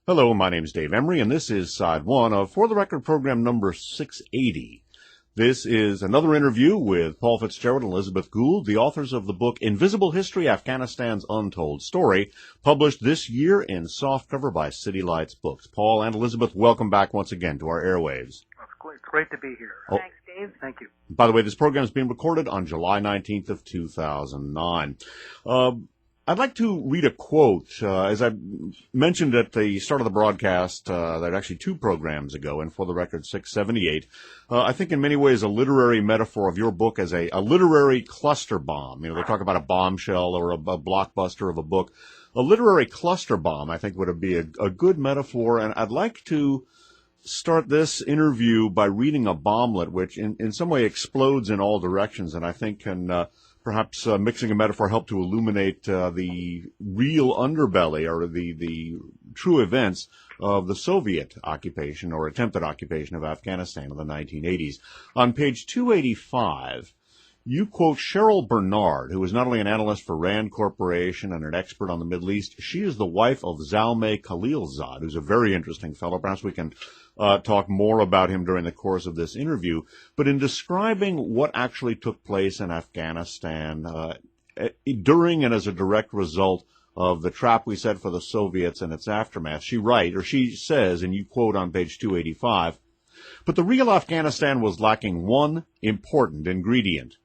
Hello, my name is Dave Emory, and this is Side 1 of For the Record program number 680. This is another interview with Paul Fitzgerald and Elizabeth Gould, the authors of the book Invisible History, Afghanistan's Untold Story, published this year in softcover by City Lights Books. Paul and Elizabeth, welcome back once again to our airwaves. It's great to be here. Thanks, Dave. Thank you. By the way, this program is being recorded on July 19th of 2009. I'd like to read a quote. As I mentioned at the start of the broadcast, that actually 2 programs ago, and For the Record 678, I think in many ways a literary metaphor of your book as a literary cluster bomb. You know, they talk about a bombshell or a blockbuster of a book. A literary cluster bomb, I think, would be a good metaphor, and I'd like to start this interview by reading a bomblet which in some way explodes in all directions, and I think can perhaps mixing a metaphor help to illuminate the real underbelly or the true events of the Soviet occupation or attempted occupation of Afghanistan in the 1980s. On page 285, you quote Cheryl Bernard, who is not only an analyst for Rand Corporation and an expert on the Middle East. She is the wife of Zalmay Khalilzad, who's a very interesting fellow. Perhaps we can talk more about him during the course of this interview. But in describing what actually took place in Afghanistan during and as a direct result of the trap we set for the Soviets and its aftermath, she says, and you quote on page 285, "But the real Afghanistan was lacking one important ingredient."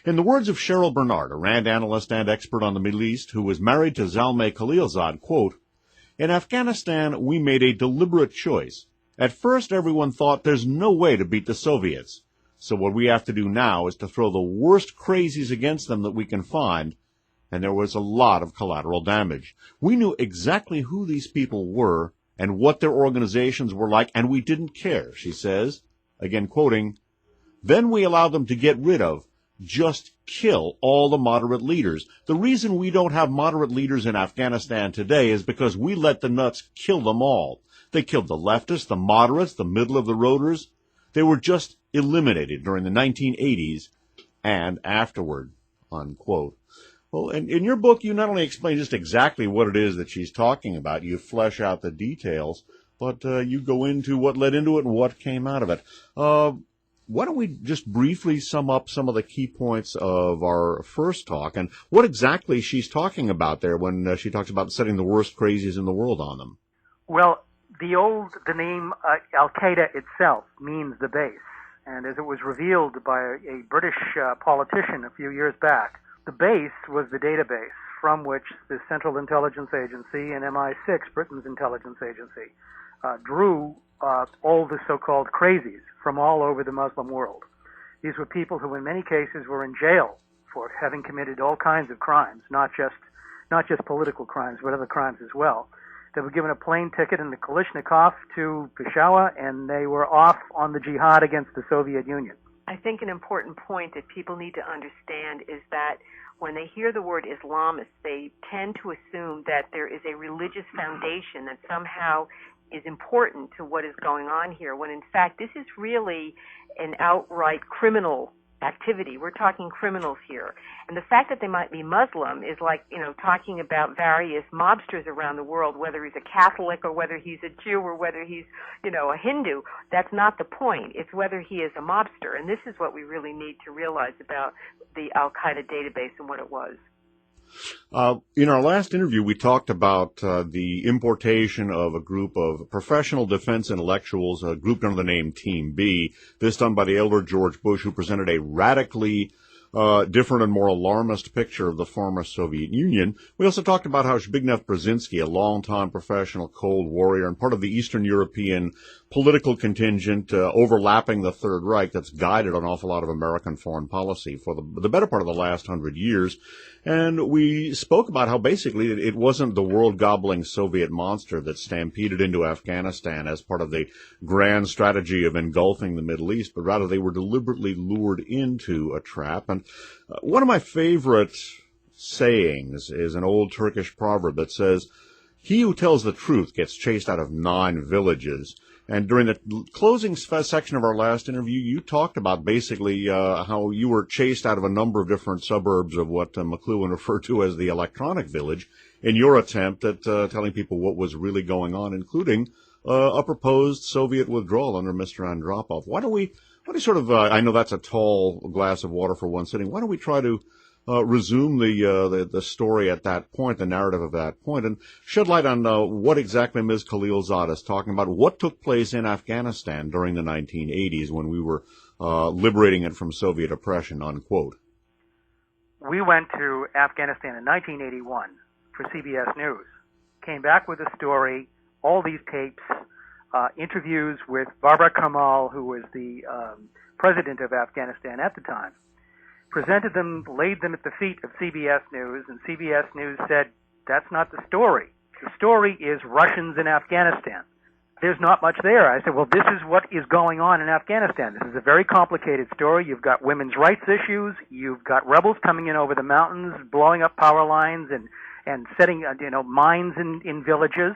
In the words of Cheryl Bernard, a Rand analyst and expert on the Middle East, who was married to Zalmay Khalilzad, quote, "In Afghanistan, we made a deliberate choice. At first, everyone thought there's no way to beat the Soviets. So what we have to do now is to throw the worst crazies against them that we can find, and there was a lot of collateral damage. We knew exactly who these people were and what their organizations were like, and we didn't care," she says, again quoting, "Then we allowed them to get rid of, just kill all the moderate leaders. The reason we don't have moderate leaders in Afghanistan today is because we let the nuts kill them all. They killed the leftists, the moderates, the middle-of-the-roaders. They were just eliminated during the 1980s and afterward," unquote. Well, in your book, you not only explain just exactly what it is that she's talking about, you flesh out the details, but you go into what led into it and what came out of it. Why don't we just briefly sum up some of the key points of our first talk and what exactly she's talking about there when she talks about setting the worst crazies in the world on them? Well, the name Al-Qaeda itself means the base, and as it was revealed by a British politician a few years back, the base was the database from which the Central Intelligence Agency and MI6, Britain's intelligence agency, drew all the so-called crazies from all over the Muslim world. These were people who in many cases were in jail for having committed all kinds of crimes, not just political crimes, but other crimes as well. They were given a plane ticket in the Kalashnikov to Peshawar, and they were off on the jihad against the Soviet Union. I think an important point that people need to understand is that when they hear the word Islamist, they tend to assume that there is a religious foundation that somehow is important to what is going on here, when in fact this is really an outright criminal activity. We're talking criminals here. And the fact that they might be Muslim is like, talking about various mobsters around the world, whether he's a Catholic or whether he's a Jew or whether he's, a Hindu. That's not the point. It's whether he is a mobster. And this is what we really need to realize about the Al-Qaeda database and what it was. In our last interview, we talked about the importation of a group of professional defense intellectuals, a group under the name Team B, this done by the elder George Bush, who presented a radically different and more alarmist picture of the former Soviet Union. We also talked about how Zbigniew Brzezinski, a longtime professional Cold Warrior and part of the Eastern European political contingent overlapping the Third Reich that's guided an awful lot of American foreign policy for the better part of the last 100 years. And we spoke about how basically it wasn't the world-gobbling Soviet monster that stampeded into Afghanistan as part of the grand strategy of engulfing the Middle East, but rather they were deliberately lured into a trap. And one of my favorite sayings is an old Turkish proverb that says, "He who tells the truth gets chased out of 9 villages." And during the closing section of our last interview, you talked about basically how you were chased out of a number of different suburbs of what McLuhan referred to as the electronic village in your attempt at telling people what was really going on, including a proposed Soviet withdrawal under Mr. Andropov. Why don't we sort of, I know that's a tall glass of water for one sitting, why don't we try to resume the story at that point, the narrative of that point, and shed light on what exactly Ms. Khalilzad is talking about, what took place in Afghanistan during the 1980s when we were liberating it from Soviet oppression, unquote. We went to Afghanistan in 1981 for CBS News, came back with a story, all these tapes, interviews with Barbara Kamal, who was the president of Afghanistan at the time, presented them, laid them at the feet of CBS News, and CBS News said, that's not the story. The story is Russians in Afghanistan. There's not much there. I said, well, this is what is going on in Afghanistan. This is a very complicated story. You've got women's rights issues. You've got rebels coming in over the mountains, blowing up power lines and setting, mines in villages.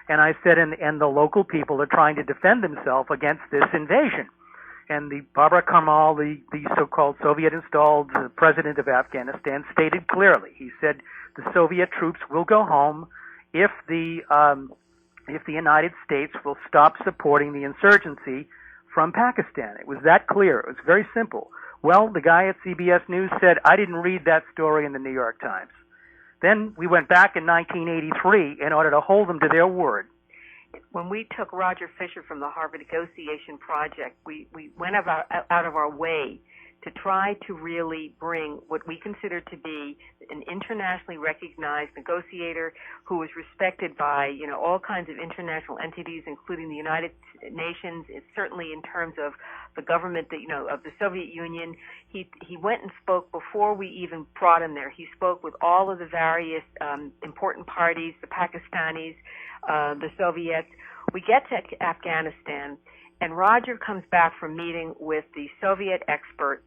And I said, and the local people are trying to defend themselves against this invasion. And the Barbara Kamal, the so-called Soviet-installed president of Afghanistan, stated clearly. He said the Soviet troops will go home if the United States will stop supporting the insurgency from Pakistan. It was that clear. It was very simple. Well, the guy at CBS News said, I didn't read that story in the New York Times. Then we went back in 1983 in order to hold them to their word. When we took Roger Fisher from the Harvard Negotiation Project, we went out of our way to try to really bring what we consider to be an internationally recognized negotiator who was respected by, all kinds of international entities, including the United Nations. It's certainly in terms of the government, of the Soviet Union. He went and spoke before we even brought him there. He spoke with all of the various important parties, the Pakistanis, the Soviets. We get to Afghanistan, and Roger comes back from meeting with the Soviet expert,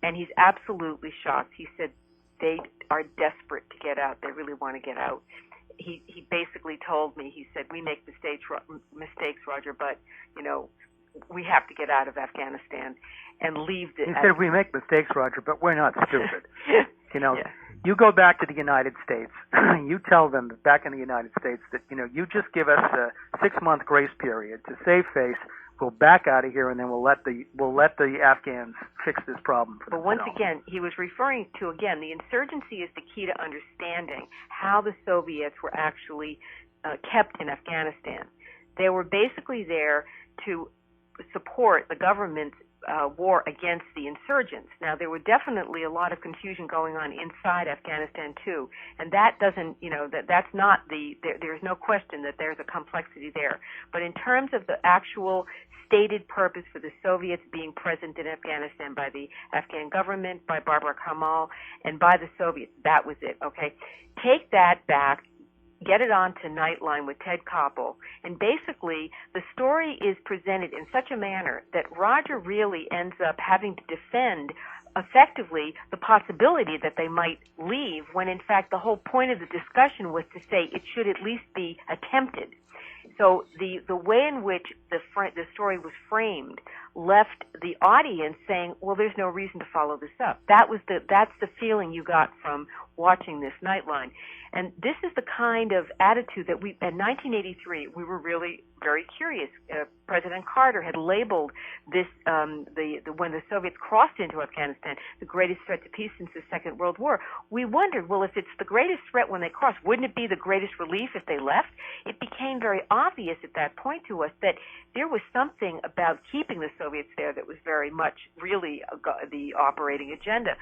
and he's absolutely shocked. He said they are desperate to get out. They really want to get out. He basically told me, he said, we make mistakes, Roger, but, we have to get out of Afghanistan and leave the... He said, we make mistakes, Roger, but we're not stupid. Yeah. You go back to the United States, you tell them that back in the United States that, you just give us a 6-month grace period to save face. We'll back out of here, and then we'll let the Afghans fix this problem for themselves. But once again, he was referring to, the insurgency is the key to understanding how the Soviets were actually kept in Afghanistan. They were basically there to support the government's war against the insurgents. Now, there were definitely a lot of confusion going on inside Afghanistan, too. And that doesn't, that's not there's no question that there's a complexity there. But in terms of the actual stated purpose for the Soviets being present in Afghanistan by the Afghan government, by Barbara Kamal, and by the Soviets, that was it, okay? Take that back, get it on to Nightline with Ted Koppel, and basically the story is presented in such a manner that Roger really ends up having to defend effectively the possibility that they might leave, when in fact the whole point of the discussion was to say it should at least be attempted. So the way in which the story was framed left the audience saying, well, there's no reason to follow this up. That's the feeling you got from watching this Nightline. And this is the kind of attitude that in 1983, we were really very curious. President Carter had labeled this, when the Soviets crossed into Afghanistan, the greatest threat to peace since the Second World War. We wondered, well, if it's the greatest threat when they crossed, wouldn't it be the greatest relief if they left? It became very obvious at that point to us that there was something about keeping the Soviets there that was very much really the operating agenda.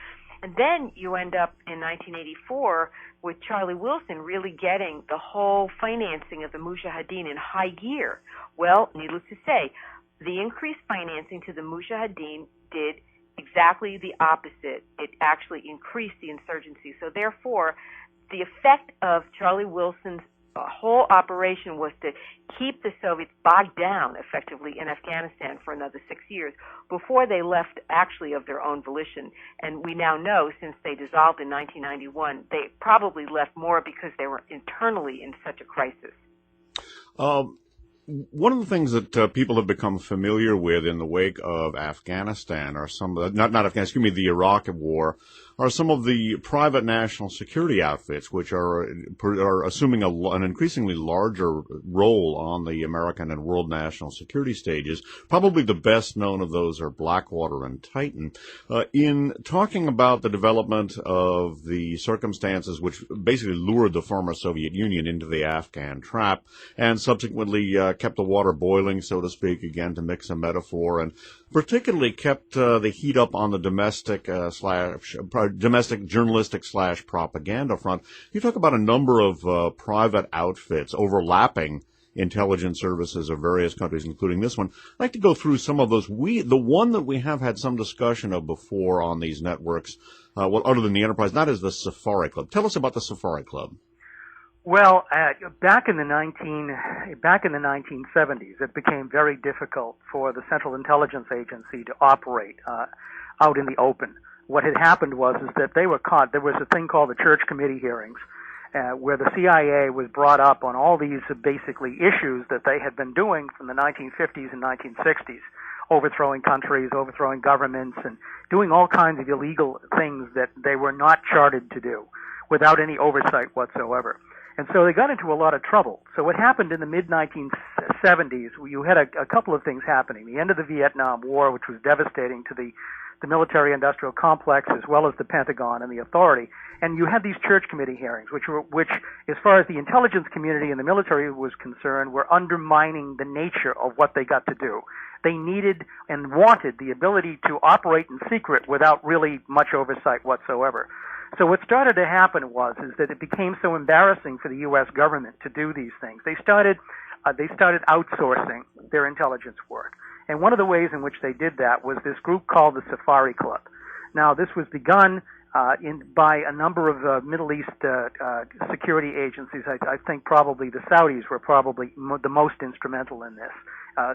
And then you end up in 1984 with Charlie Wilson really getting the whole financing of the Mujahideen in high gear. Well, needless to say, the increased financing to the Mujahideen did exactly the opposite. It actually increased the insurgency. So therefore, the effect of Charlie Wilson's whole operation was to keep the Soviets bogged down effectively in Afghanistan for another 6 years before they left actually of their own volition. And we now know, since they dissolved in 1991, they probably left more because they were internally in such a crisis. One of the things that people have become familiar with in the wake of Afghanistan are the Iraq War are some of the private national security outfits, which are assuming an increasingly larger role on the American and world national security stages. Probably the best known of those are Blackwater and Titan. In talking about the development of the circumstances which basically lured the former Soviet Union into the Afghan trap and subsequently kept the water boiling, so to speak, again to mix a metaphor, and particularly kept the heat up on the domestic journalistic / propaganda front. You talk about a number of private outfits overlapping intelligence services of various countries, including this one. I'd like to go through some of those. The one that we have had some discussion of before on these networks, other than the Enterprise, that is the Safari Club. Tell us about the Safari Club. Well, back in the 1970s, it became very difficult for the Central Intelligence Agency to operate out in the open. What had happened was that they were caught. There was a thing called the Church Committee hearings, where the CIA was brought up on all these basically issues that they had been doing from the 1950s and 1960s, overthrowing countries, overthrowing governments, and doing all kinds of illegal things that they were not chartered to do without any oversight whatsoever. And so they got into a lot of trouble. So what happened in the mid-1970s, you had a couple of things happening. The end of the Vietnam War, which was devastating to the military-industrial complex as well as the Pentagon and the authority. And you had these Church Committee hearings, which, as far as the intelligence community and the military was concerned, were undermining the nature of what they got to do. They needed and wanted the ability to operate in secret without really much oversight whatsoever. So what started to happen is that it became so embarrassing for the U.S. government to do these things. They started outsourcing their intelligence work. And one of the ways in which they did that was this group called the Safari Club. Now, this was begun by a number of Middle East security agencies. I think probably the Saudis were probably the most instrumental in this,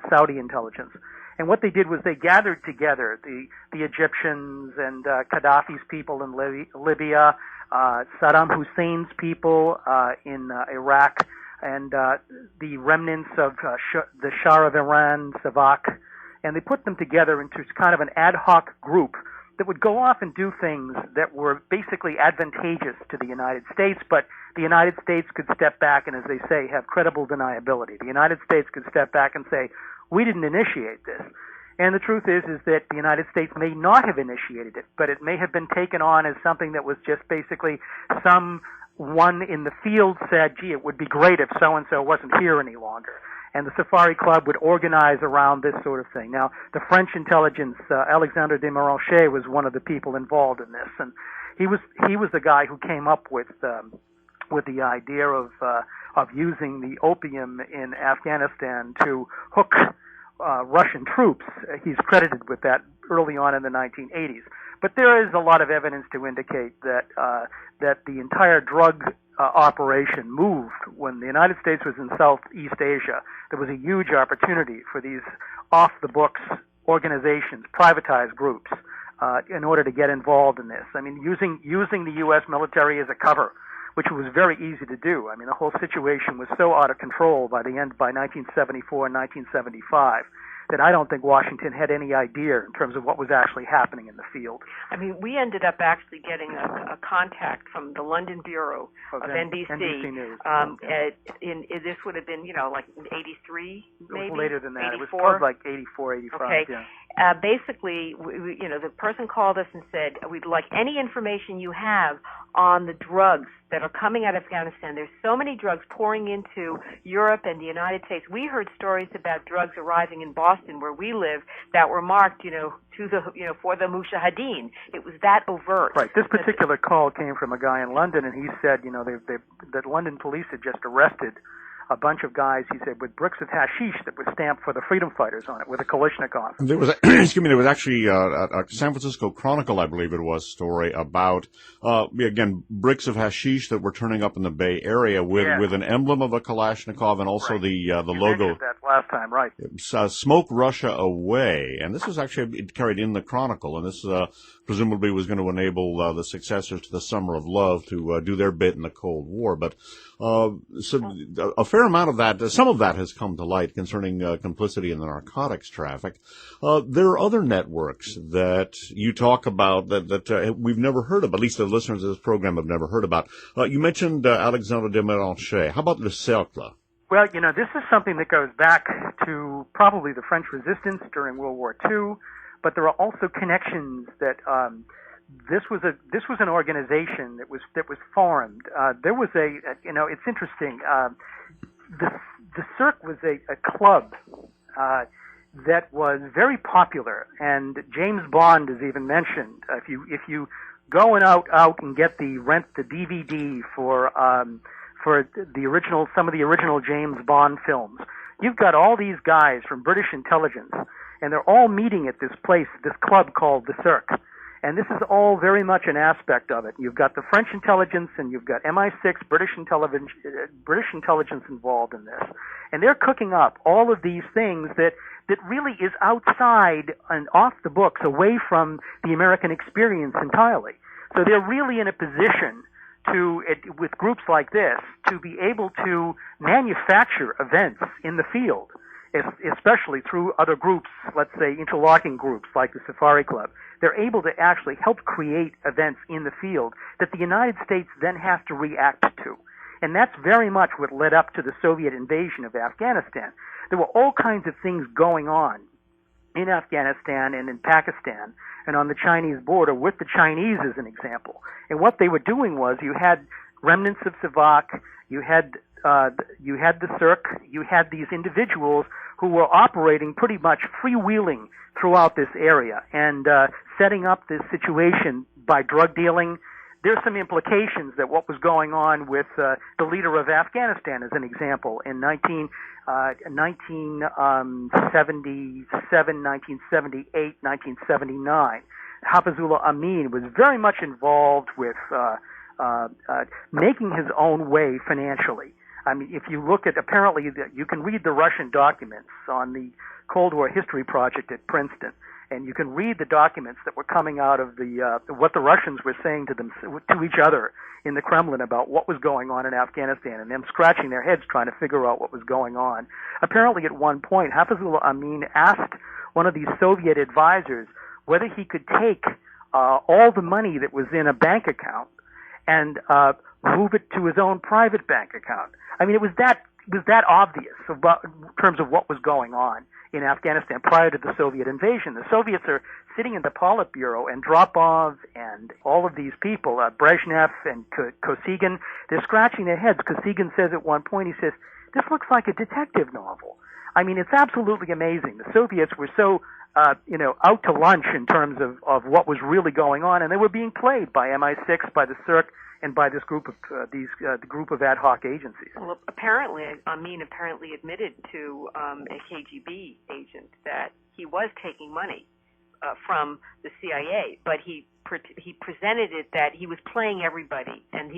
Saudi intelligence. And what they did was they gathered together the Egyptians and Gaddafi's people in Libya, Saddam Hussein's people in Iraq, and the remnants of the Shah of Iran, Savak, and they put them together into kind of an ad hoc group that would go off and do things that were basically advantageous to the United States, but the United States could step back and, as they say, have credible deniability. The United States could step back and say, we didn't initiate this. And the truth is that the United States may not have initiated it, but it may have been taken on as something that was just basically someone in the field said, gee, it would be great if so-and-so wasn't here any longer. And the Safari Club would organize around this sort of thing. Now, the French intelligence, Alexandre de Méranchet was one of the people involved in this, and he was the guy who came up with the idea of using the opium in Afghanistan to hook Russian troops. He's credited with that early on in the 1980s. But there is a lot of evidence to indicate that the entire drug operation moved when the United States was in Southeast Asia. There was a huge opportunity for these off-the-books organizations, privatized groups, in order to get involved in this. I mean, using the U.S. military as a cover, which was very easy to do. I mean, the whole situation was so out of control by 1974 and 1975. That I don't think Washington had any idea in terms of what was actually happening in the field. I mean, we ended up actually getting a contact from the London Bureau of NBC. NBC News. This would have been, like 83, maybe? It was later than that. 84? It was probably like 84, 85. Okay. Yeah. Basically, the person called us and said, we'd like any information you have on the drugs that are coming out of Afghanistan. There's so many drugs pouring into Europe and the United States. We heard stories about drugs arriving in Boston, where we live, that were marked, for the Mujahideen. It was that overt. Right. This particular call came from a guy in London, and he said, that London police had just arrested a bunch of guys, he said, with bricks of hashish that were stamped for the freedom fighters on it, with a Kalashnikov. There was, there was actually a San Francisco Chronicle, I believe it was, story about, again, bricks of hashish that were turning up in the Bay Area with an emblem of a Kalashnikov and also the logo. Mentioned that last time, right. Smoke Russia Away. And this was actually carried in the Chronicle, and this presumably was going to enable the successors to the Summer of Love to do their bit in the Cold War. But So a fair amount of that, some of that has come to light concerning complicity in the narcotics traffic. There are other networks that you talk about that we've never heard of, at least the listeners of this program have never heard about. You mentioned Alexandre de Mélanchet. How about Le Cercle? Well, this is something that goes back to probably the French resistance during World War II, but there are also connections that this was an organization that was formed. There was it's interesting. The Cirque was a club that was very popular, and James Bond is even mentioned. If you go out and rent the DVD for some of the original James Bond films, you've got all these guys from British intelligence, and they're all meeting at this place, this club called the Cirque. And this is all very much an aspect of it. You've got the French intelligence and you've got MI6, British intelligence involved in this. And they're cooking up all of these things that really is outside and off the books, away from the American experience entirely. So they're really in a position with groups like this, to be able to manufacture events in the field, especially through other groups, let's say interlocking groups like the Safari Club. They're able to actually help create events in the field that the United States then has to react to. And that's very much what led up to the Soviet invasion of Afghanistan. There were all kinds of things going on in Afghanistan and in Pakistan and on the Chinese border with the Chinese as an example. And what they were doing was, you had remnants of Savak, you had the Cirque, you had these individuals who were operating pretty much freewheeling throughout this area and setting up this situation by drug dealing. There's some implications that what was going on with the leader of Afghanistan, as an example, in 1977, 1978, 1979. Hafizullah Amin was very much involved with making his own way financially. I mean, if you look at, apparently, you can read the Russian documents on the Cold War History Project at Princeton, and you can read the documents that were coming out of what the Russians were saying to each other in the Kremlin about what was going on in Afghanistan, and them scratching their heads trying to figure out what was going on. Apparently, at one point, Hafizullah Amin asked one of these Soviet advisors whether he could take all the money that was in a bank account and move it to his own private bank account. I mean, it was that obvious in terms of what was going on in Afghanistan prior to the Soviet invasion. The Soviets are sitting in the Politburo, and Dropov and all of these people, Brezhnev and Kosygin, they're scratching their heads. Kosygin says at one point, he says, "This looks like a detective novel." I mean, it's absolutely amazing. The Soviets were so out to lunch in terms of what was really going on, and they were being played by MI6, by the Cirque, and by this group of the group of ad hoc agencies. Well, apparently, Amin admitted to a KGB agent that he was taking money from the CIA, but he presented it that he was playing everybody, and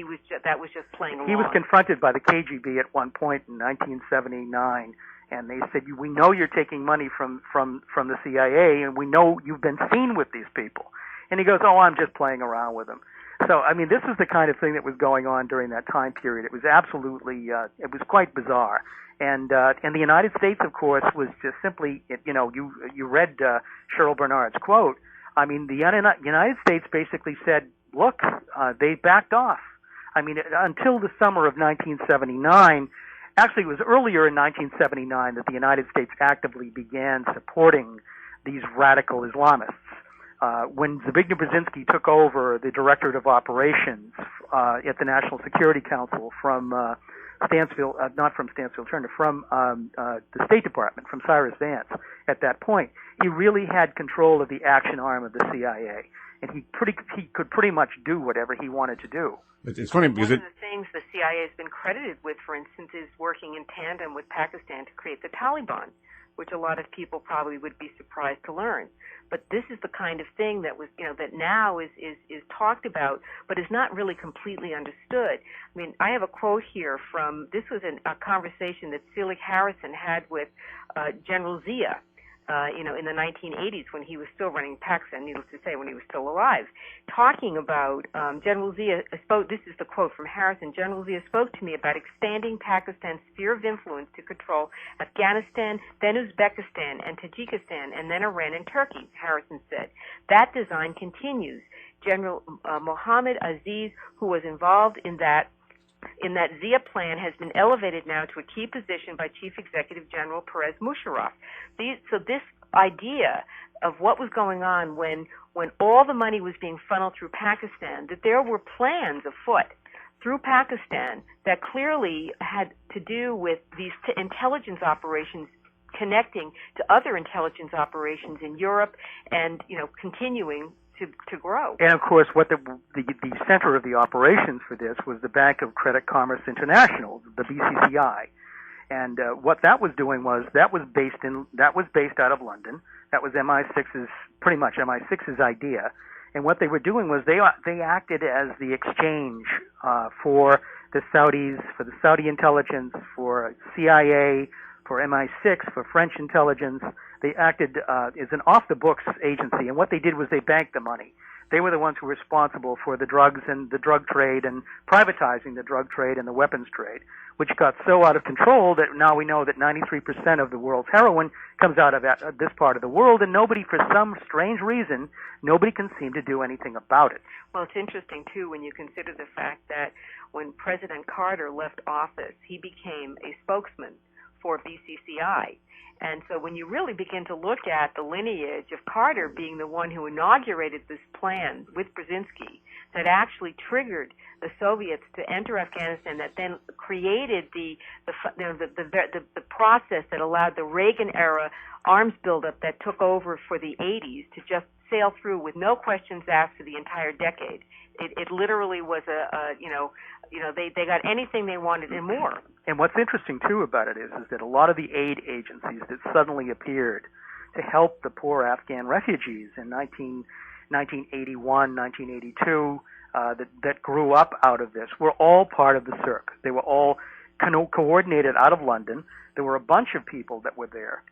that was just playing along. He was confronted by the KGB at one point in 1979. And they said, "We know you're taking money from the CIA, and we know you've been seen with these people." And he goes, "Oh, I'm just playing around with them." So, I mean, this is the kind of thing that was going on during that time period. It was absolutely, it was quite bizarre. And the United States, of course, was just simply, you read Cheryl Bernard's quote. I mean, the United States basically said, look, they backed off. I mean, until the summer of 1979. Actually, it was earlier in 1979 that the United States actively began supporting these radical Islamists. When Zbigniew Brzezinski took over the Directorate of Operations at the National Security Council from from the State Department, from Cyrus Vance at that point, he really had control of the action arm of the CIA. And he could pretty much do whatever he wanted to do. It's funny because one of the things the CIA has been credited with, for instance, is working in tandem with Pakistan to create the Taliban, which a lot of people probably would be surprised to learn. But this is the kind of thing that was, that now is talked about, but is not really completely understood. I mean, I have a quote here this was a conversation that Selig Harrison had with General Zia. in the 1980s when he was still running Pakistan, needless to say, when he was still alive, talking about General Zia spoke. This is the quote from Harrison. General Zia spoke to me about expanding Pakistan's sphere of influence to control Afghanistan, then Uzbekistan and Tajikistan, and then Iran and Turkey. Harrison said that design continues. General Mohammad Aziz, who was involved in that Zia plan, has been elevated now to a key position by Chief Executive General Pervez Musharraf. So this idea of what was going on when all the money was being funneled through Pakistan, that there were plans afoot through Pakistan that clearly had to do with these intelligence operations connecting to other intelligence operations in Europe and, continuing to grow. And of course, what the center of the operations for this was the Bank of Credit Commerce International, the BCCI, and what that was doing was that was based out of London. That was pretty much MI6's idea, and what they were doing was they acted as the exchange for the Saudis, for the Saudi intelligence, for CIA, for MI6, for French intelligence. They acted as an off-the-books agency, and what they did was they banked the money. They were the ones who were responsible for the drugs and the drug trade and privatizing the drug trade and the weapons trade, which got so out of control that now we know that 93% of the world's heroin comes out of this part of the world, and nobody, for some strange reason, nobody can seem to do anything about it. Well, it's interesting, too, when you consider the fact that when President Carter left office, he became a spokesman for BCCI. And so when you really begin to look at the lineage of Carter being the one who inaugurated this plan with Brzezinski that actually triggered the Soviets to enter Afghanistan, that then created the process that allowed the Reagan-era arms buildup that took over for the 80s to just sail through with no questions asked for the entire decade. It literally was they got anything they wanted and more. And what's interesting too about it is that a lot of the aid agencies that suddenly appeared to help the poor Afghan refugees in 1981, 1982, that grew up out of this were all part of the CIRC. They were all coordinated out of London. There were a bunch of people that were there.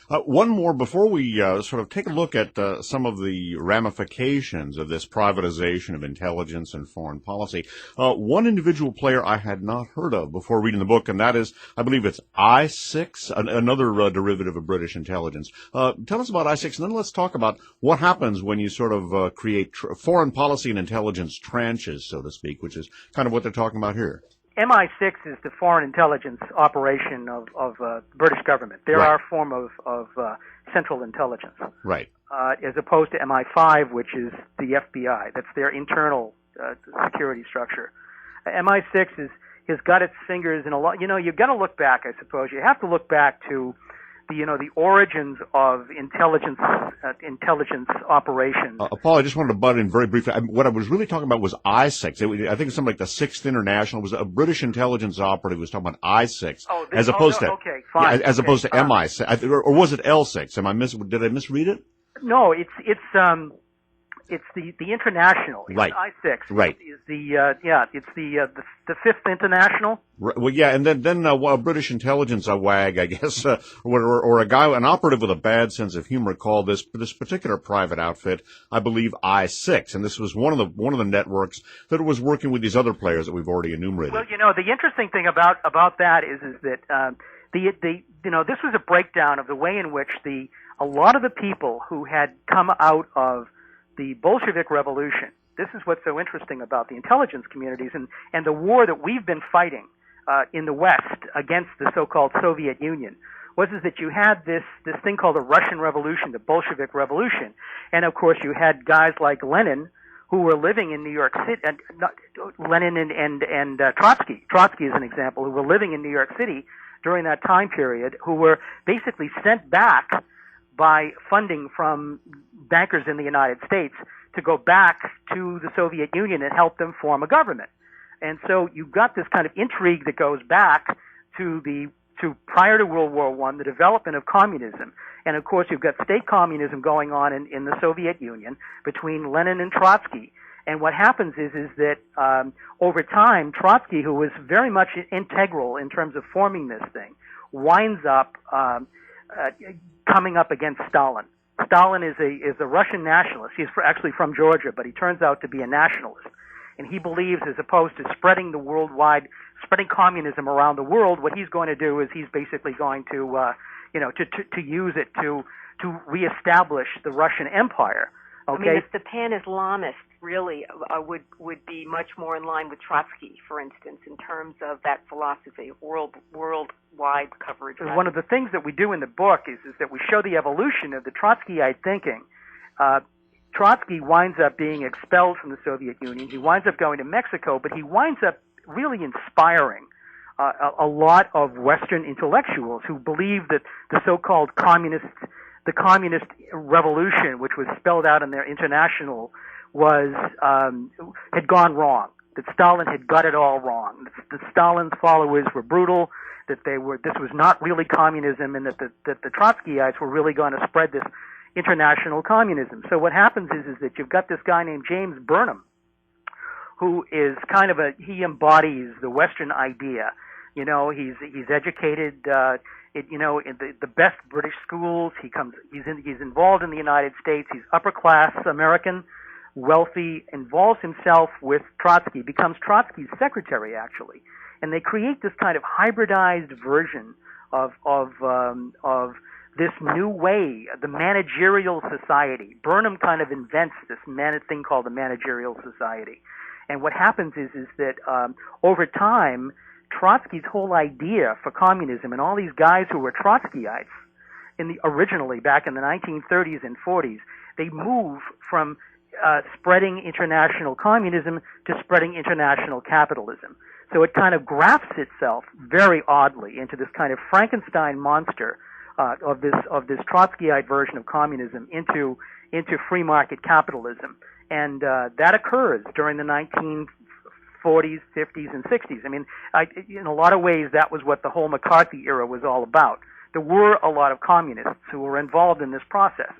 One more before we sort of take a look at some of the ramifications of this privatization of intelligence and foreign policy. One individual player I had not heard of before reading the book, and that is, I believe it's I-6, another derivative of British intelligence. Tell us about I-6, and then let's talk about what happens when you sort of create foreign policy and intelligence tranches, so to speak, which is kind of what they're talking about here. MI6 is the foreign intelligence operation of the British government. They're Right. our form of central intelligence. Right. As opposed to MI5, which is the FBI. That's their internal security structure. MI6 has got its fingers in a lot. You've got to look back, I suppose. You have to look back to the origins of intelligence operations. Paul, I just wanted to butt in very briefly. What I was really talking about was I-6. I think it's something like the 6th International. It was a British intelligence operative who was talking about I-6 as opposed to okay, fine. as opposed to MI6, or was it L6? Did I misread it? No, it's the international. It's Right. I-6. Right. Is it's the 5th International. Right. Well, yeah, and then a British intelligence wag, I guess, or a guy, an operative with a bad sense of humor, called this particular private outfit, I believe, I-6, and this was one of the networks that was working with these other players that we've already enumerated. Well, the interesting thing about that is that this was a breakdown of the way in which a lot of the people who had come out of the Bolshevik Revolution. This is what's so interesting about the intelligence communities and the war that we've been fighting in the West against the so-called Soviet Union is that you had this thing called the Russian Revolution, the Bolshevik Revolution, and of course you had guys like Lenin who were living in New York City, Lenin and Trotsky. Trotsky is an example, who were living in New York City during that time period, who were basically sent back by funding from bankers in the United States to go back to the Soviet Union and help them form a government. And so you've got this kind of intrigue that goes back to prior to World War I, the development of communism. And of course you've got state communism going on in the Soviet Union between Lenin and Trotsky. And what happens is that over time, Trotsky, who was very much integral in terms of forming this thing, winds up coming up against Stalin. Stalin is a Russian nationalist. He's actually from Georgia, but he turns out to be a nationalist. And he believes, as opposed to spreading communism around the world, what he's going to do is he's basically going to, to use it to reestablish the Russian Empire. Okay? I mean, if the pan-Islamists really would be much more in line with Trotsky, for instance, in terms of that philosophy of worldwide coverage. One of the things that we do in the book is that we show the evolution of the Trotskyite thinking. Trotsky winds up being expelled from the Soviet Union. He winds up going to Mexico, but he winds up really inspiring a lot of Western intellectuals who believe that the so-called communist revolution, which was spelled out in their International, had gone wrong. That Stalin had got it all wrong. That Stalin's followers were brutal. That this was not really communism, and that the Trotskyites were really going to spread this international communism. So what happens is that you've got this guy named James Burnham, who is he embodies the Western idea. You know, he's educated, in the best British schools. He's involved in the United States. He's upper class American, wealthy, involves himself with Trotsky, becomes Trotsky's secretary actually, and they create this kind of hybridized version of this new way, the managerial society. Burnham kind of invents this thing called the managerial society. And what happens is that over time, Trotsky's whole idea for communism, and all these guys who were Trotskyites originally back in the 1930s and 40s, they move from spreading international communism to spreading international capitalism. So it kind of grafts itself very oddly into this kind of Frankenstein monster of this Trotskyite version of communism into free market capitalism, and that occurs during the 1940s, 50s, and 60s. I mean, in a lot of ways, that was what the whole McCarthy era was all about. There were a lot of communists who were involved in this process,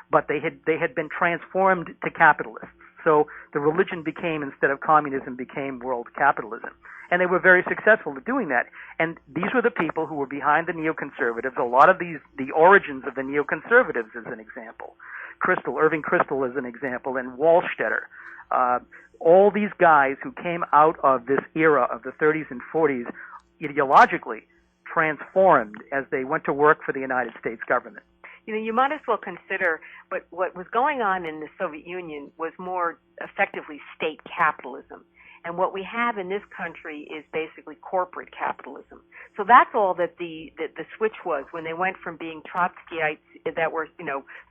but they had been transformed to capitalists. So the religion instead of communism, became world capitalism. And they were very successful at doing that. And these were the people who were behind the neoconservatives. A lot of the origins of the neoconservatives, as an example. Irving Kristol as an example, and Wallstetter. All these guys who came out of this era of the 30s and 40s ideologically transformed as they went to work for the United States government. You know, you might as well consider what was going on in the Soviet Union was more effectively state capitalism. And what we have in this country is basically corporate capitalism. So that's all that the switch was when they went from being Trotskyites that were,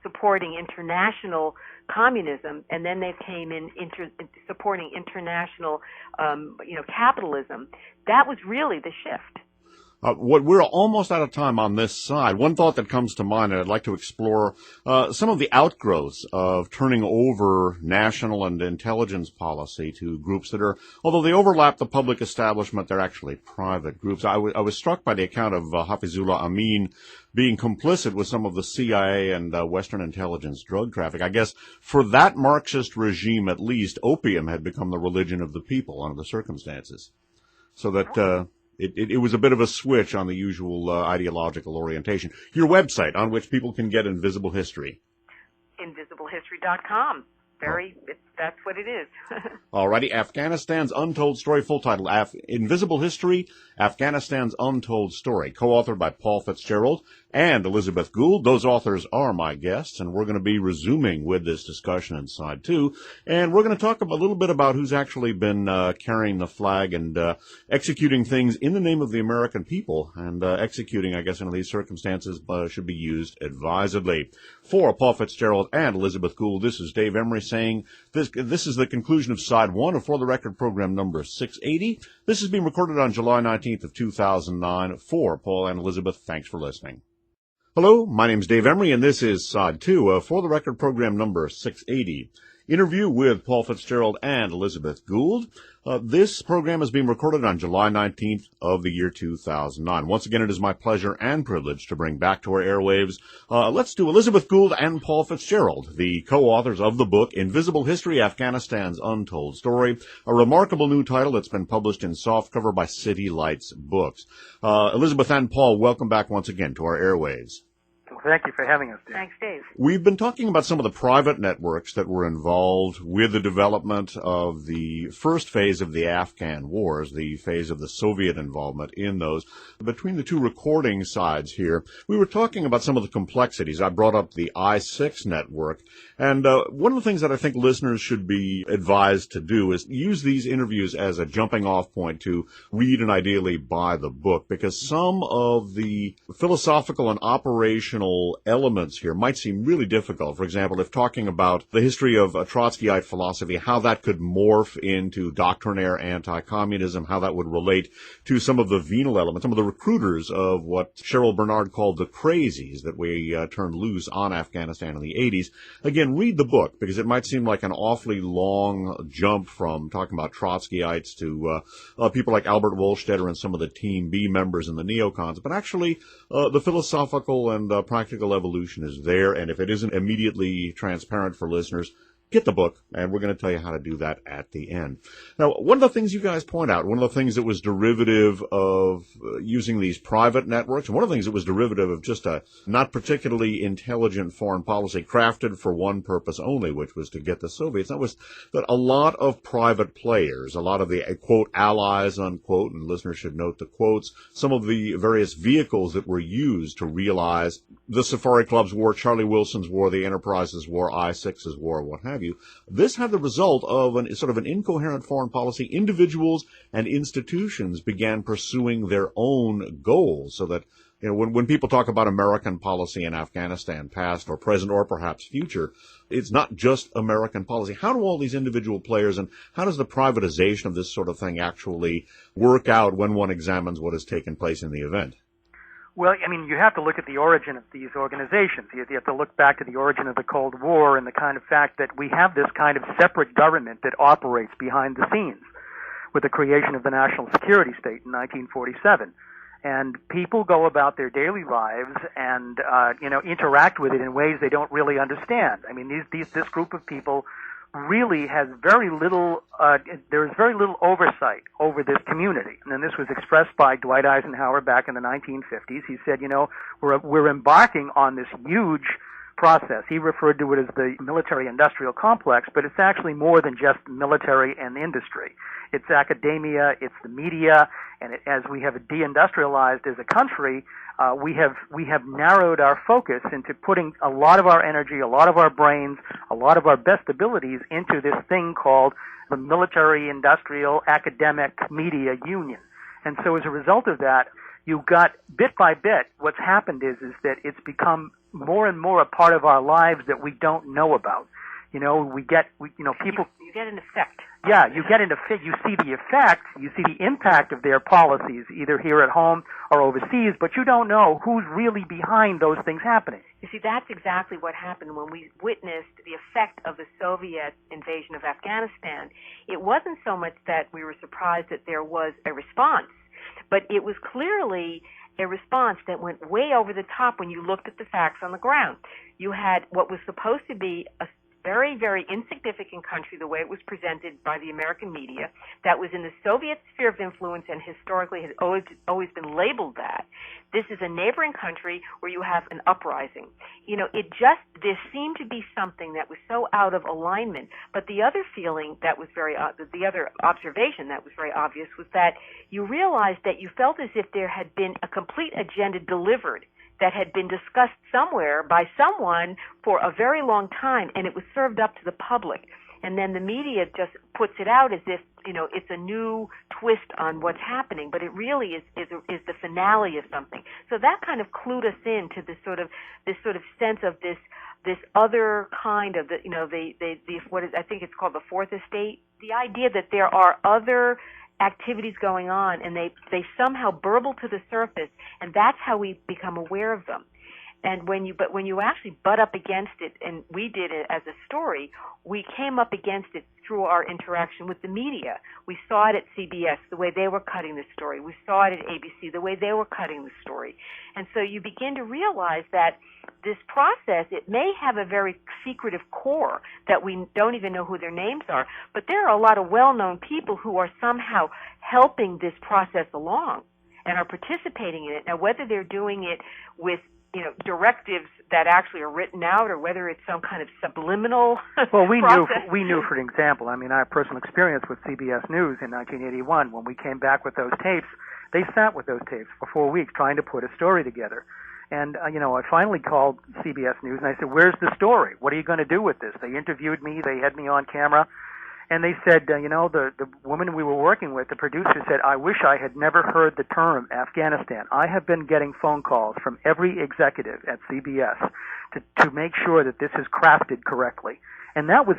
supporting international communism, and then they came in supporting international, capitalism. That was really the shift. We're almost out of time on this side. One thought that comes to mind, and I'd like to explore some of the outgrowths of turning over national and intelligence policy to groups that are, although they overlap the public establishment, they're actually private groups. I was struck by the account of Hafizullah Amin being complicit with some of the CIA and Western intelligence drug traffic. I guess for that Marxist regime, at least, opium had become the religion of the people under the circumstances. So that It was a bit of a switch on the usual ideological orientation. Your website on which people can get Invisible History. InvisibleHistory.com. That's what it is. Alrighty, Afghanistan's Untold Story, full title, Invisible History, Afghanistan's Untold Story, co-authored by Paul Fitzgerald and Elizabeth Gould. Those authors are my guests, and we're going to be resuming with this discussion in side two, and we're going to talk a little bit about who's actually been carrying the flag and executing things in the name of the American people, and executing, I guess, under these circumstances should be used advisedly. For Paul Fitzgerald and Elizabeth Gould, this is Dave Emory saying this is the conclusion of side one of For the Record program number 680. This has been recorded on July 19th of 2009. For Paul and Elizabeth, thanks for listening. Hello, my name is Dave Emory, and this is side two of For the Record program number 680. Interview with Paul Fitzgerald and Elizabeth Gould. This program is being recorded on July 19th of the year 2009. Once again, it is my pleasure and privilege to bring back to our airwaves, let's do Elizabeth Gould and Paul Fitzgerald, the co-authors of the book Invisible History, Afghanistan's Untold Story, a remarkable new title that's been published in softcover by City Lights Books. Elizabeth and Paul, welcome back once again to our airwaves. Well, thank you for having us, Dave. Thanks, Dave. We've been talking about some of the private networks that were involved with the development of the first phase of the Afghan wars, the phase of the Soviet involvement in those. Between the two recording sides here, we were talking about some of the complexities. I brought up the I-6 network, and one of the things that I think listeners should be advised to do is use these interviews as a jumping off point to read and ideally buy the book, because some of the philosophical and operational elements here might seem really difficult. For example, if talking about the history of Trotskyite philosophy, how that could morph into doctrinaire anti-communism, how that would relate to some of the venal elements, some of the recruiters of what Cheryl Bernard called the crazies that we turned loose on Afghanistan in the 80s. Again, read the book, because it might seem like an awfully long jump from talking about Trotskyites to people like Albert Wohlstetter and some of the Team B members and the neocons, but actually the philosophical and practical evolution is there, and if it isn't immediately transparent for listeners, get the book, and we're going to tell you how to do that at the end. Now, one of the things you guys point out, one of the things that was derivative of using these private networks, and one of the things that was derivative of just a not particularly intelligent foreign policy crafted for one purpose only, which was to get the Soviets, that was that a lot of private players, a lot of the, quote, allies, unquote, and listeners should note the quotes, some of the various vehicles that were used to realize the Safari Club's war, Charlie Wilson's war, the Enterprise's war, I-6's war, what have you. This had the result of sort of an incoherent foreign policy. Individuals and institutions began pursuing their own goals, so that when people talk about American policy in Afghanistan, past or present or perhaps future, it's not just American policy. How do all these individual players and how does the privatization of this sort of thing actually work out when one examines what has taken place in the event? Well, I mean, you have to look at the origin of these organizations. You have to look back to the origin of the Cold War and the kind of fact that we have this kind of separate government that operates behind the scenes with the creation of the National Security State in 1947. And people go about their daily lives and, interact with it in ways they don't really understand. I mean, this group of people really has very little, there is very little oversight over this community. And then this was expressed by Dwight Eisenhower back in the 1950s. He said, we're embarking on this huge process. He referred to it as the military-industrial complex, but it's actually more than just military and industry. It's academia, it's the media, and as we have deindustrialized as a country, we have narrowed our focus into putting a lot of our energy, a lot of our brains, a lot of our best abilities into this thing called the military-industrial academic media union. And so as a result of that, you got bit by bit, what's happened is that it's become more and more a part of our lives that we don't know about. People. You get an effect. Yeah, you get an effect. You see the effect. You see the impact of their policies, either here at home or overseas, but you don't know who's really behind those things happening. You see, that's exactly what happened when we witnessed the effect of the Soviet invasion of Afghanistan. It wasn't so much that we were surprised that there was a response, but it was clearly a response that went way over the top when you looked at the facts on the ground. You had what was supposed to be a very, very insignificant country, the way it was presented by the American media, that was in the Soviet sphere of influence and historically has always been labeled that. This is a neighboring country where you have an uprising. There seemed to be something that was so out of alignment. But the other feeling that was the other observation that was very obvious was that you realized that you felt as if there had been a complete agenda delivered that had been discussed somewhere by someone for a very long time, and it was served up to the public. And then the media just puts it out as if, it's a new twist on what's happening, but it really is the finale of something. So that kind of clued us into this sort of sense of this other kind of I think it's called the fourth estate, the idea that there are other activities going on, and they somehow burble to the surface, and that's how we become aware of them. And when you actually butt up against it, and we did it as a story, we came up against it through our interaction with the media. We saw it at CBS, the way they were cutting the story. We saw it at ABC, the way they were cutting the story. And so you begin to realize that this process, it may have a very secretive core that we don't even know who their names are, but there are a lot of well-known people who are somehow helping this process along and are participating in it. Now, whether they're doing it with directives that actually are written out, or whether it's some kind of subliminal Well, process. we knew, for example, I mean, I have personal experience with CBS News in 1981. When we came back with those tapes, they sat with those tapes for 4 weeks trying to put a story together. And, I finally called CBS News and I said, where's the story? What are you going to do with this? They interviewed me. They had me on camera. And they said, the woman we were working with, the producer said, I wish I had never heard the term Afghanistan. I have been getting phone calls from every executive at CBS to make sure that this is crafted correctly. And that was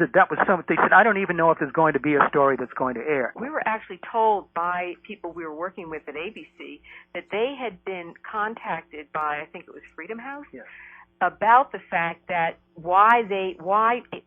something. They said, I don't even know if there's going to be a story that's going to air. We were actually told by people we were working with at ABC that they had been contacted by, I think it was Freedom House, yes, about the fact that why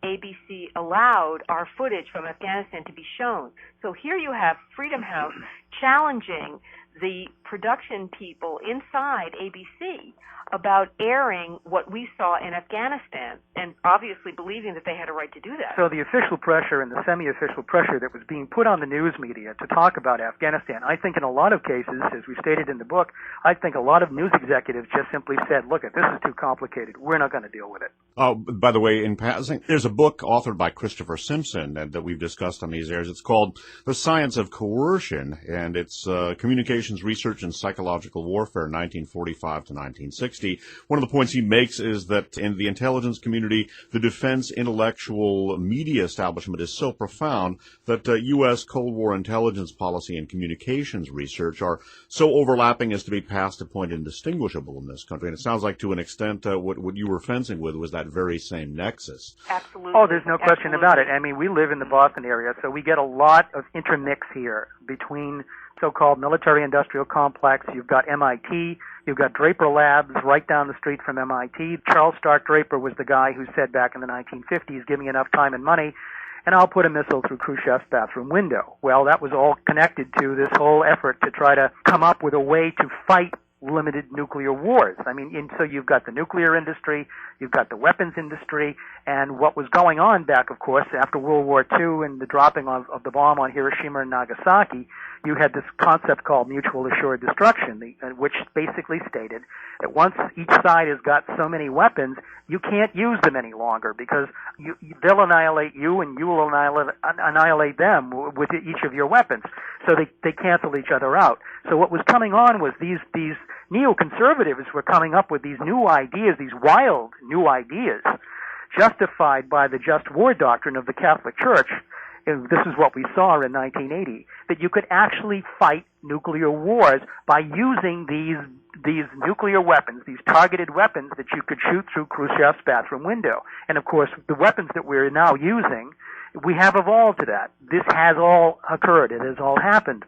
ABC allowed our footage from Afghanistan to be shown. So here you have Freedom House challenging the production people inside ABC about airing what we saw in Afghanistan, and obviously believing that they had a right to do that. So the official pressure and the semi-official pressure that was being put on the news media to talk about Afghanistan, I think in a lot of cases, as we stated in the book, I think a lot of news executives just simply said, look, this is too complicated. We're not going to deal with it. Oh, by the way, in passing, there's a book authored by Christopher Simpson that we've discussed on these airs. It's called The Science of Coercion, and it's Communications Research and Psychological Warfare, 1945 to 1960. One of the points he makes is that in the intelligence community, the defense intellectual media establishment is so profound that U.S. Cold War intelligence policy and communications research are so overlapping as to be past a point indistinguishable in this country. And it sounds like to an extent what you were fencing with was that very same nexus. Absolutely. Oh, there's no question about it. I mean, we live in the Boston area, so we get a lot of intermix here between so-called military-industrial complex. You've got MIT. You've got Draper Labs right down the street from MIT. Charles Stark Draper was the guy who said back in the 1950s, give me enough time and money, and I'll put a missile through Khrushchev's bathroom window. Well, that was all connected to this whole effort to try to come up with a way to fight limited nuclear wars. I mean, so you've got the nuclear industry, you've got the weapons industry, and what was going on back, of course, after World War II and the dropping of the bomb on Hiroshima and Nagasaki, you had this concept called mutual assured destruction, which basically stated that once each side has got so many weapons, you can't use them any longer because they'll annihilate you and you will annihilate them with each of your weapons. So they cancel each other out. So what was coming on was these neoconservatives were coming up with these new ideas, these wild new ideas, justified by the just war doctrine of the Catholic Church. And this is what we saw in 1980, that you could actually fight nuclear wars by using these nuclear weapons, these targeted weapons that you could shoot through Khrushchev's bathroom window. And of course, the weapons that we're now using, we have evolved to that. This has all occurred. It has all happened.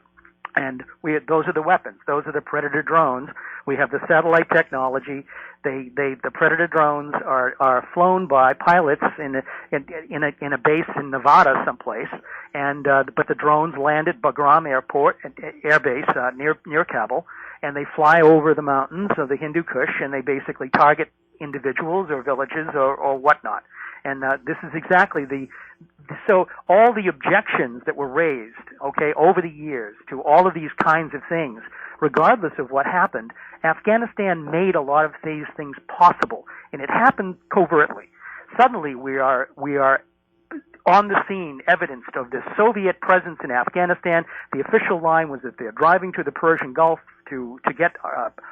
And those are the weapons. Those are the Predator drones. We have the satellite technology. The Predator drones are flown by pilots in a base in Nevada someplace, and but the drones land at Bagram Air Base near Kabul, and they fly over the mountains of the Hindu Kush, and they basically target individuals or villages or whatnot. And this is exactly so all the objections that were raised, over the years to all of these kinds of things, regardless of what happened, Afghanistan made a lot of these things possible, and it happened covertly. Suddenly we are on the scene, evidenced of this Soviet presence in Afghanistan. The official line was that they're driving to the Persian Gulf to get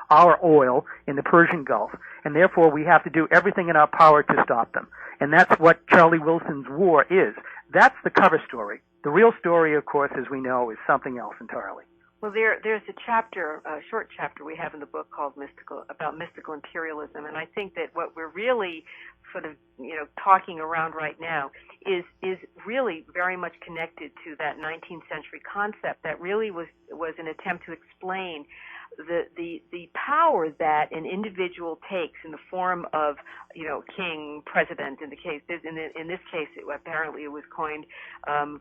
our oil in the Persian Gulf, and therefore we have to do everything in our power to stop them. And that's what Charlie Wilson's war is. That's the cover story. The real story, of course, as we know, is something else entirely. Well, there's a short chapter we have in the book called about mystical imperialism, and I think that what we're really sort of, talking around right now is really very much connected to that 19th century concept that really was an attempt to explain the power that an individual takes in the form of, king, president. In this case, apparently it was coined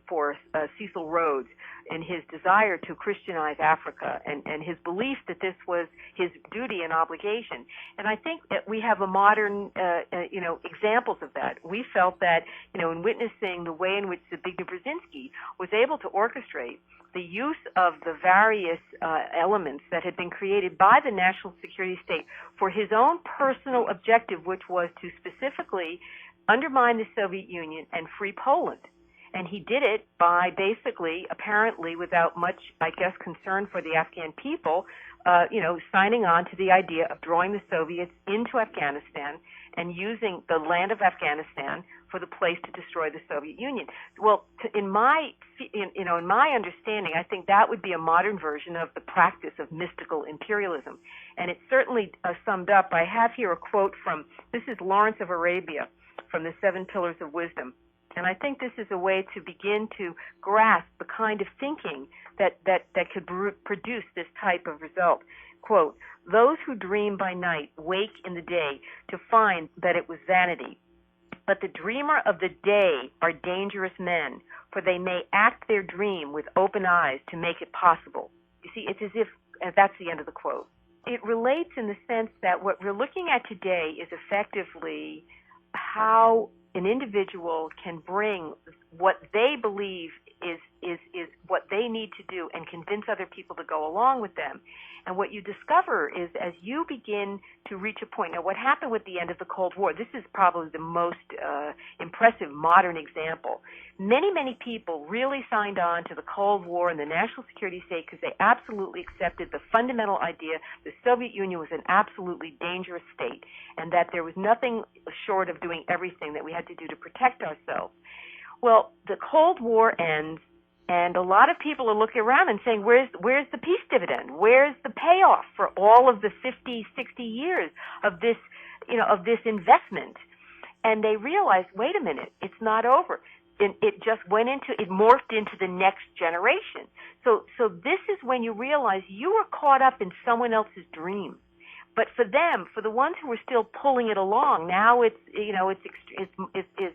for Cecil Rhodes, and his desire to Christianize Africa, and his belief that this was his duty and obligation. And I think that we have a modern, examples of that. We felt that, in witnessing the way in which Zbigniew Brzezinski was able to orchestrate the use of the various elements that had been created by the national security state for his own personal objective, which was to specifically undermine the Soviet Union and free Poland. And he did it by basically, apparently without much, I guess, concern for the Afghan people, signing on to the idea of drawing the Soviets into Afghanistan and using the land of Afghanistan for the place to destroy the Soviet Union. Well, in my understanding, I think that would be a modern version of the practice of mystical imperialism. And it's certainly summed up. I have here a quote this is Lawrence of Arabia from the Seven Pillars of Wisdom. And I think this is a way to begin to grasp the kind of thinking that could produce this type of result. Quote, "Those who dream by night wake in the day to find that it was vanity. But the dreamer of the day are dangerous men, for they may act their dream with open eyes to make it possible." You see, it's as if, that's the end of the quote. It relates in the sense that what we're looking at today is effectively how an individual can bring what they believe is what they need to do and convince other people to go along with them. And what you discover is as you begin to reach a point, now what happened with the end of the Cold War, this is probably the most impressive modern example. Many, many people really signed on to the Cold War and the national security state because they absolutely accepted the fundamental idea the Soviet Union was an absolutely dangerous state and that there was nothing short of doing everything that we had to do to protect ourselves. Well, the Cold War ends, and a lot of people are looking around and saying, where's the peace dividend? Where's the payoff for all of the 50, 60 years of this, of this investment? And they realized, wait a minute, it's not over. It just morphed into the next generation. So this is when you realize you were caught up in someone else's dream. But for them, for the ones who were still pulling it along, now it's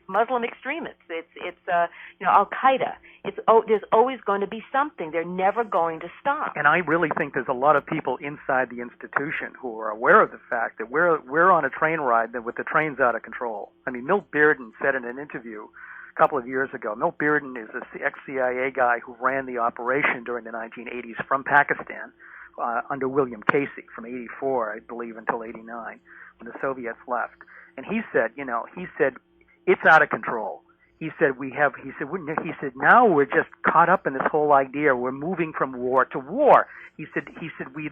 Muslim extremists. It's Al Qaeda. There's always going to be something. They're never going to stop. And I really think there's a lot of people inside the institution who are aware of the fact that we're on a train ride with the train's out of control. I mean, Milt Bearden said in an interview a couple of years ago. Milt Bearden is an ex-CIA guy who ran the operation during the 1980s from Pakistan. Under William Casey from 84, I believe, until 89, when the Soviets left. And he said, it's out of control. He said, now we're just caught up in this whole idea. We're moving from war to war. He said,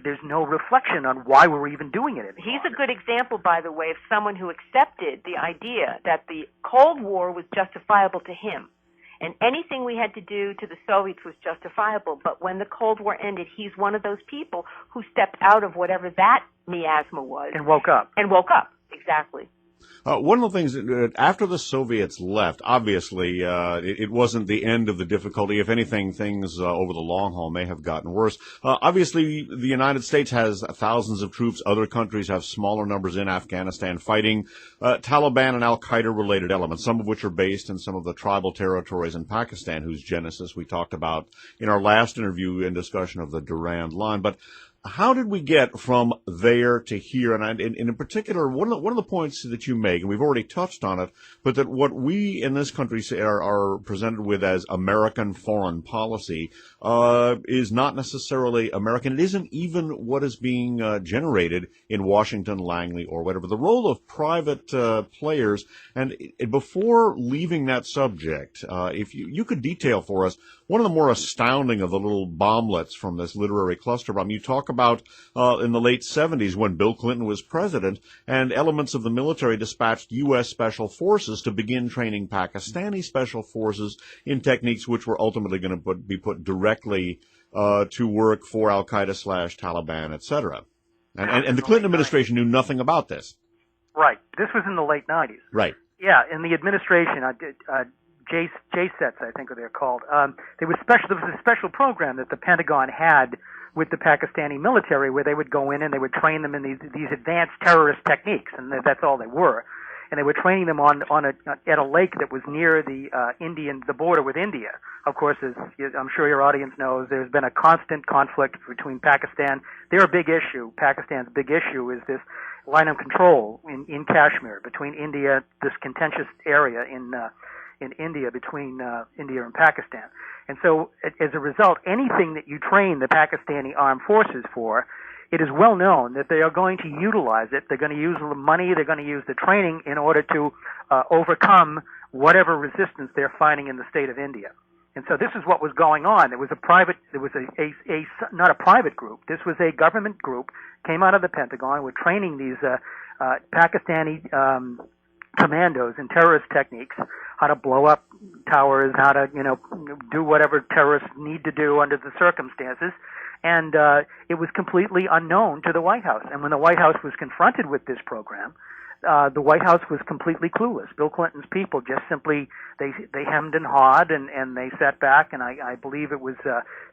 there's no reflection on why we're even doing it anymore. He's a good example, by the way, of someone who accepted the idea that the Cold War was justifiable to him. And anything we had to do to the Soviets was justifiable. But when the Cold War ended, he's one of those people who stepped out of whatever that miasma was. And woke up. Exactly. One of the things, after the Soviets left, obviously, it wasn't the end of the difficulty. If anything, things over the long haul may have gotten worse. Obviously, the United States has thousands of troops. Other countries have smaller numbers in Afghanistan fighting Taliban and al-Qaeda-related elements, some of which are based in some of the tribal territories in Pakistan, whose genesis we talked about in our last interview and discussion of the Durand Line. But how did we get from there to here? And in particular, one of the points that you make, and we've already touched on it, but that what we in this country are presented with as American foreign policy is not necessarily American. It isn't even what is being generated in Washington, Langley, or whatever. The role of private players, and before leaving that subject, if you could detail for us one of the more astounding of the little bomblets from this literary cluster bomb. You talk about in the late 70s when Bill Clinton was president, and elements of the military dispatched U.S. Special Forces to begin training Pakistani Special Forces in techniques which were ultimately going to be put directly to work for al-Qaeda / Taliban, etc. And the Clinton administration knew nothing about this. Right. This was in the late 90s. Right. Yeah, in the administration, JSETs, I think they're called. There was a special program that the Pentagon had with the Pakistani military where they would go in and they would train them in these advanced terrorist techniques, and that's all they were. And they were training them at a lake that was near the border with India. Of course, as I'm sure your audience knows, there's been a constant conflict between Pakistan. Pakistan's big issue is this line of control in Kashmir between India, this contentious area in India between India and Pakistan. And so as a result, anything that you train the Pakistani armed forces for, it is well known that they are going to utilize it. They're going to use the money, they're going to use the training in order to overcome whatever resistance they're finding in the state of India. And so this is what was going on. There was not a private group. This was a government group, came out of the Pentagon, were training these Pakistani commandos in terrorist techniques, how to blow up towers, how to, do whatever terrorists need to do under the circumstances. And it was completely unknown to the White House. And when the White House was confronted with this program, the White House was completely clueless. Bill Clinton's people just simply, they hemmed and hawed, and they sat back, and I believe it was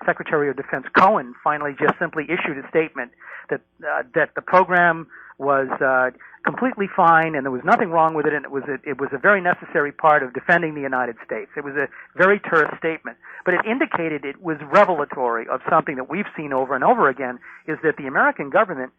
Secretary of Defense Cohen finally just simply issued a statement that the program was completely fine, and there was nothing wrong with it, and it was a very necessary part of defending the United States. It was a very terse statement, but it indicated, it was revelatory of something that we've seen over and over again, is that the American government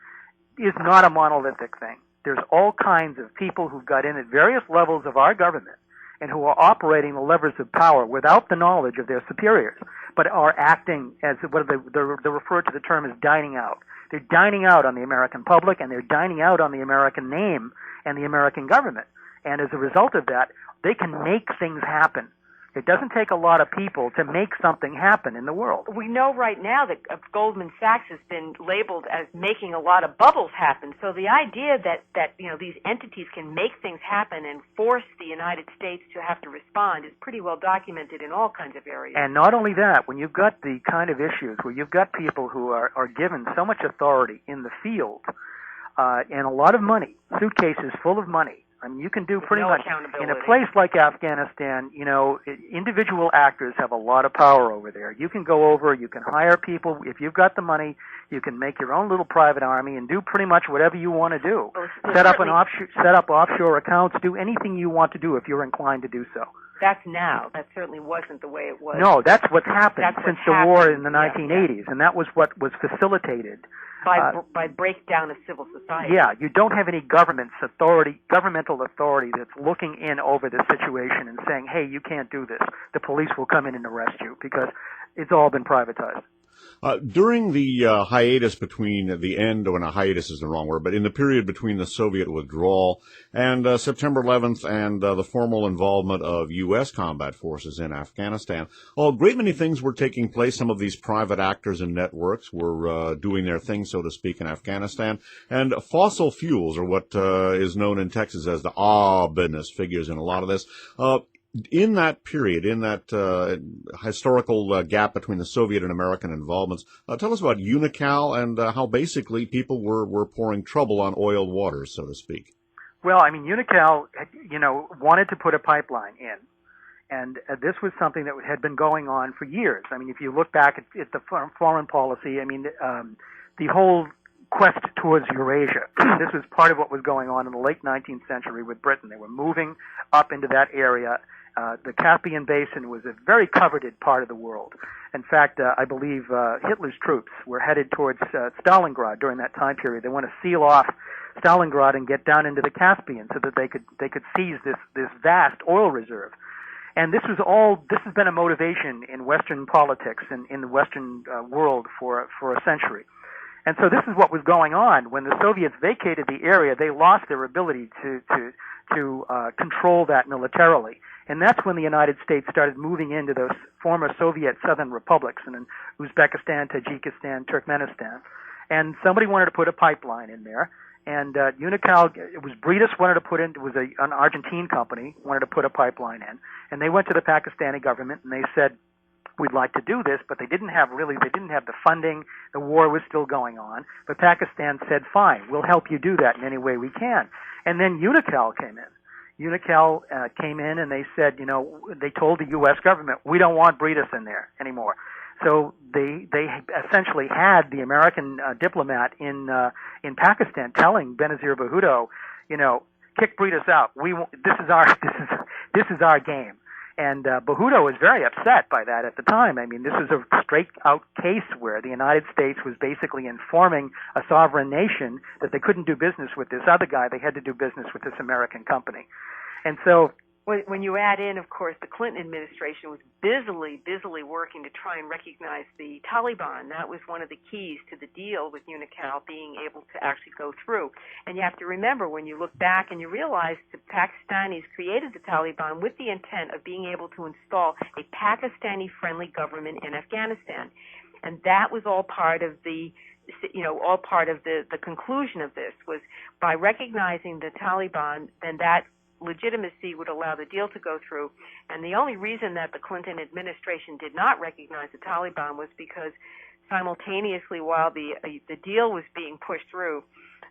is not a monolithic thing. There's all kinds of people who've got in at various levels of our government and who are operating the levers of power without the knowledge of their superiors, but are acting as what they're referred to the term as dining out. They're dining out on the American public, and they're dining out on the American name and the American government. And as a result of that, they can make things happen. It doesn't take a lot of people to make something happen in the world. We know right now that Goldman Sachs has been labeled as making a lot of bubbles happen. So the idea that these entities can make things happen and force the United States to have to respond is pretty well documented in all kinds of areas. And not only that, when you've got the kind of issues where you've got people who are given so much authority in the field and a lot of money, suitcases full of money, I mean, you can do pretty much in a place like Afghanistan. Individual actors have a lot of power over there. You can go over, you can hire people. If you've got the money, you can make your own little private army and do pretty much whatever you want to do. Set up offshore accounts, do anything you want to do if you're inclined to do so. That's now. That certainly wasn't the way it was. No, that's what's happened since the war in the 1980s, and that was what was facilitated by breakdown of civil society. Yeah, you don't have any governmental authority that's looking in over the situation and saying, hey, you can't do this. The police will come in and arrest you, because it's all been privatized. During the hiatus between the end, when a hiatus is the wrong word, but in the period between the Soviet withdrawal and September 11th and the formal involvement of U.S. combat forces in Afghanistan, a great many things were taking place. Some of these private actors and networks were doing their thing, so to speak, in Afghanistan. And fossil fuels, or what is known in Texas as the business, figures in a lot of this. In that period, in that historical gap between the Soviet and American involvements, tell us about Unocal and how basically people were pouring trouble on oiled waters, so to speak. Well, I mean, Unocal, wanted to put a pipeline in, and this was something that had been going on for years. I mean, if you look back at the foreign policy, I mean, the whole quest towards Eurasia. This was part of what was going on in the late 19th century with Britain. They were moving up into that area. The Caspian Basin was a very coveted part of the world. In fact, I believe Hitler's troops were headed towards Stalingrad during that time period. They want to seal off Stalingrad and get down into the Caspian so that they could seize this vast oil reserve. And this has been a motivation in Western politics and in the Western world for a century. And so this is what was going on. When the Soviets vacated the area, they lost their ability to control that militarily. And that's when the United States started moving into those former Soviet southern republics, and in Uzbekistan, Tajikistan, Turkmenistan. And somebody wanted to put a pipeline in there. And Unocal, it was Britas wanted to put in, it was an Argentine company, wanted to put a pipeline in. And they went to the Pakistani government and they said, we'd like to do this, but they didn't have the funding. The war was still going on. But Pakistan said, fine, we'll help you do that in any way we can. And then Unocal came in. Unocal came in and they said, they told the U.S. government, we don't want Britas in there anymore. So they essentially had the American diplomat in Pakistan telling Benazir Bhutto, kick Britas out. This is our game. And Bhutto was very upset by that at the time. I mean, this was a straight-out case where the United States was basically informing a sovereign nation that they couldn't do business with this other guy. They had to do business with this American company. And so When you add in, of course, the Clinton administration was busily working to try and recognize the Taliban. That was one of the keys to the deal with UNICAL being able to actually go through. And you have to remember, when you look back and you realize the Pakistanis created the Taliban with the intent of being able to install a Pakistani-friendly government in Afghanistan. And that was all part of the conclusion of this, was by recognizing the Taliban, then that legitimacy would allow the deal to go through. And the only reason that the Clinton administration did not recognize the Taliban was because simultaneously, while the deal was being pushed through,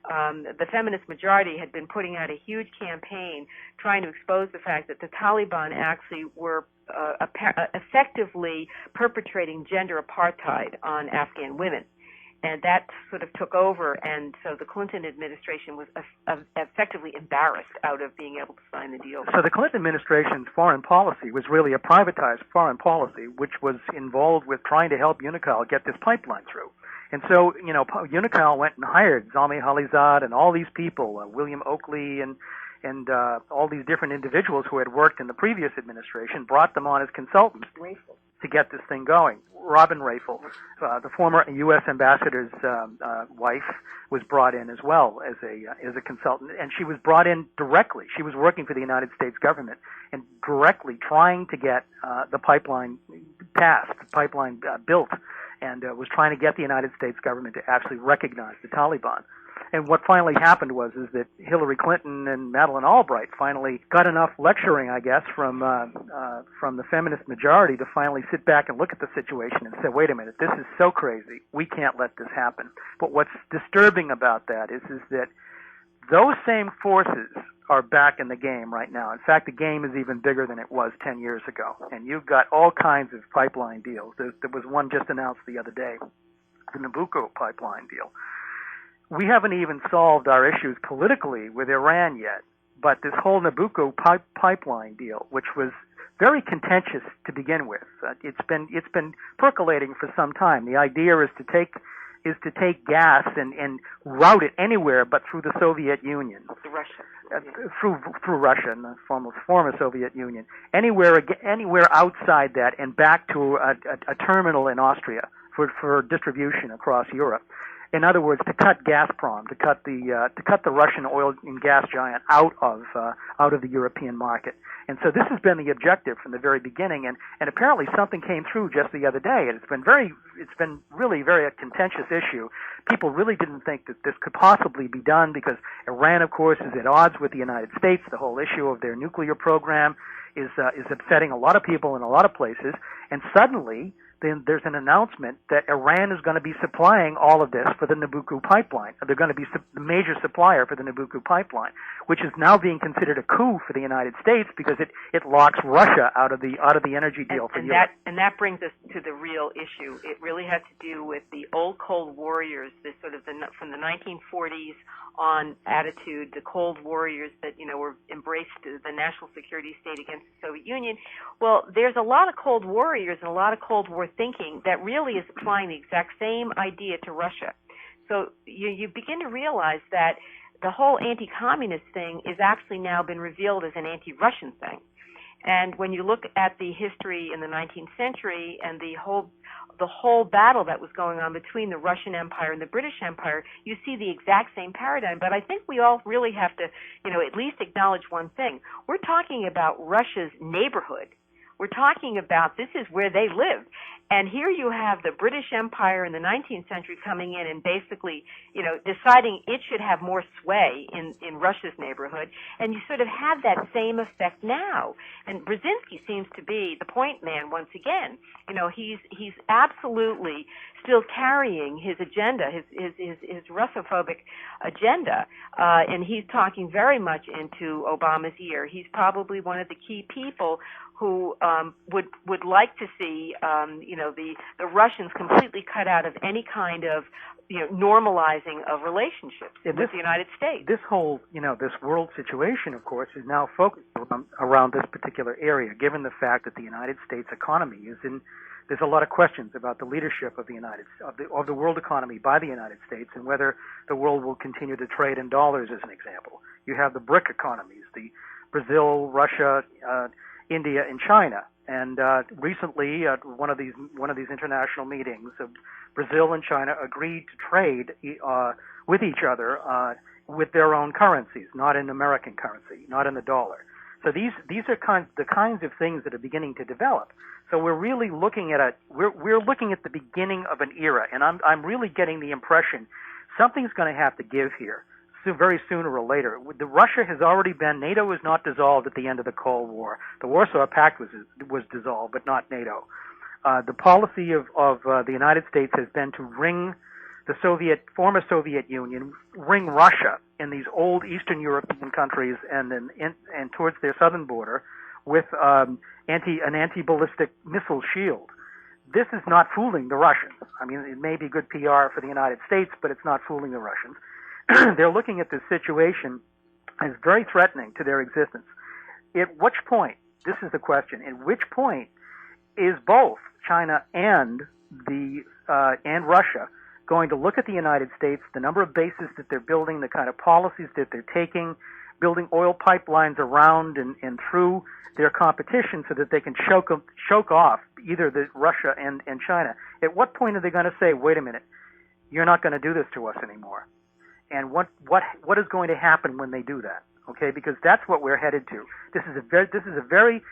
the feminist majority had been putting out a huge campaign trying to expose the fact that the Taliban actually were effectively perpetrating gender apartheid on Afghan women. And that sort of took over, and so the Clinton administration was effectively embarrassed out of being able to sign the deal. So the Clinton administration's foreign policy was really a privatized foreign policy, which was involved with trying to help UNICAL get this pipeline through. And so, UNICAL went and hired Zalmay Khalilzad and all these people, William Oakley and all these different individuals who had worked in the previous administration, brought them on as consultants to get this thing going. Robin Rafel, the former U.S. ambassador's wife, was brought in as well as a consultant, and she was brought in directly. She was working for the United States government and directly trying to get the pipeline passed, the pipeline built, and was trying to get the United States government to actually recognize the Taliban. And what finally happened was that Hillary Clinton and Madeleine Albright finally got enough lecturing, I guess, from the feminist majority to finally sit back and look at the situation and say, wait a minute, this is so crazy. We can't let this happen. But what's disturbing about that is that those same forces are back in the game right now. In fact, the game is even bigger than it was 10 years ago. And you've got all kinds of pipeline deals. There was one just announced the other day, the Nabucco pipeline deal. We haven't even solved our issues politically with Iran yet, but this whole Nabucco pipeline deal, which was very contentious to begin with, it's been percolating for some time. The idea is to take gas and route it anywhere but through the Soviet Union, through Russia and the former Soviet Union, anywhere outside that and back to a terminal in Austria for distribution across Europe. In other words, to cut Gazprom, to cut the Russian oil and gas giant out of the European market. And so this has been the objective from the very beginning. And apparently something came through just the other day. And it's been really very a contentious issue. People really didn't think that this could possibly be done because Iran, of course, is at odds with the United States. The whole issue of their nuclear program is upsetting a lot of people in a lot of places. And suddenly, then there's an announcement that Iran is going to be supplying all of this for the Nabucco pipeline. They're going to be the major supplier for the Nabucco pipeline, which is now being considered a coup for the United States because it locks Russia out of the energy deal for Europe. That brings us to the real issue. It really has to do with the old Cold Warriors, this sort of from the 1940s on attitude, the Cold Warriors that were embraced the national security state against the Soviet Union. Well, there's a lot of Cold Warriors and a lot of Cold War thinking that really is applying the exact same idea to Russia. So you begin to realize that the whole anti-communist thing is actually now been revealed as an anti-Russian thing. And when you look at the history in the 19th century and the whole battle that was going on between the Russian Empire and the British Empire, you see the exact same paradigm. But I think we all really have to, at least acknowledge one thing. We're talking about Russia's neighborhood. We're talking about this is where they live. And here you have the British Empire in the 19th century coming in and basically, deciding it should have more sway in Russia's neighborhood. And you sort of have that same effect now. And Brzezinski seems to be the point man once again. He's absolutely still carrying his agenda, his Russophobic agenda. And he's talking very much into Obama's ear. He's probably one of the key people who would like to see the Russians completely cut out of any kind of normalizing of relationships with the United States. This whole this world situation, of course, is now focused around this particular area. Given the fact that the United States economy there's a lot of questions about the leadership of the world economy by the United States and whether the world will continue to trade in dollars, as an example. You have the BRIC economies, the Brazil, Russia, India, and China. And recently, at one of these international meetings, Brazil and China agreed to trade with each other with their own currencies, not in American currency, not in the dollar. So these are the kinds of things that are beginning to develop. So we're really looking at we're looking at the beginning of an era, and I'm really getting the impression something's going to have to give here, so very sooner or later. The Russia has already been, NATO was not dissolved at the end of the Cold War. The Warsaw Pact was dissolved, but not NATO. The policy of the United States has been to ring the former Soviet Union, ring Russia in these old Eastern European countries and towards their southern border with an anti-ballistic missile shield. This is not fooling the Russians. I mean, it may be good PR for the United States, but it's not fooling the Russians. They're looking at this situation as very threatening to their existence. At which point, this is the question, at which point is both China and Russia going to look at the United States, the number of bases that they're building, the kind of policies that they're taking, building oil pipelines around and through their competition so that they can choke off either Russia and China? At what point are they going to say, wait a minute, you're not going to do this to us anymore? And what is going to happen when they do that? Okay, because that's what we're headed to. This is a very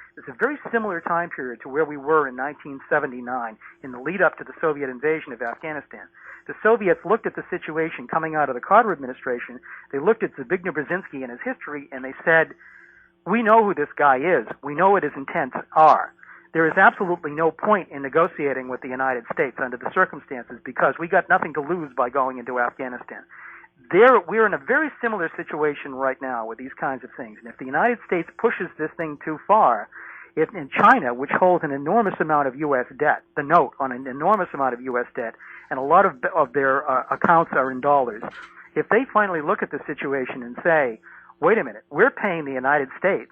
similar time period to where we were in 1979 in the lead up to the Soviet invasion of Afghanistan. The Soviets looked at the situation coming out of the Carter administration. They looked at Zbigniew Brzezinski and his history, and they said, we know who this guy is. We know what his intents are. There is absolutely no point in negotiating with the United States under the circumstances because we got nothing to lose by going into Afghanistan. We're in a very similar situation right now with these kinds of things. And if the United States pushes this thing too far, if in China, which holds an enormous amount of U.S. debt, the note on an enormous amount of U.S. debt, and a lot of their accounts are in dollars, if they finally look at the situation and say, wait a minute, we're paying the United States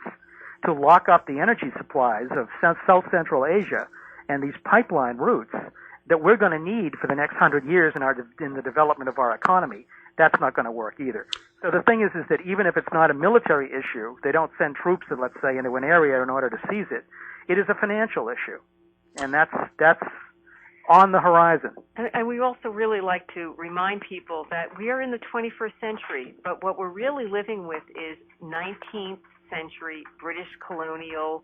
to lock up the energy supplies of South Central Asia and these pipeline routes that we're going to need for the next 100 years in the development of our economy, that's not going to work either. So the thing is that even if it's not a military issue, they don't send troops, let's say, into an area in order to seize it. It is a financial issue, and that's on the horizon. And we also really like to remind people that we are in the 21st century, but what we're really living with is 19th century British colonial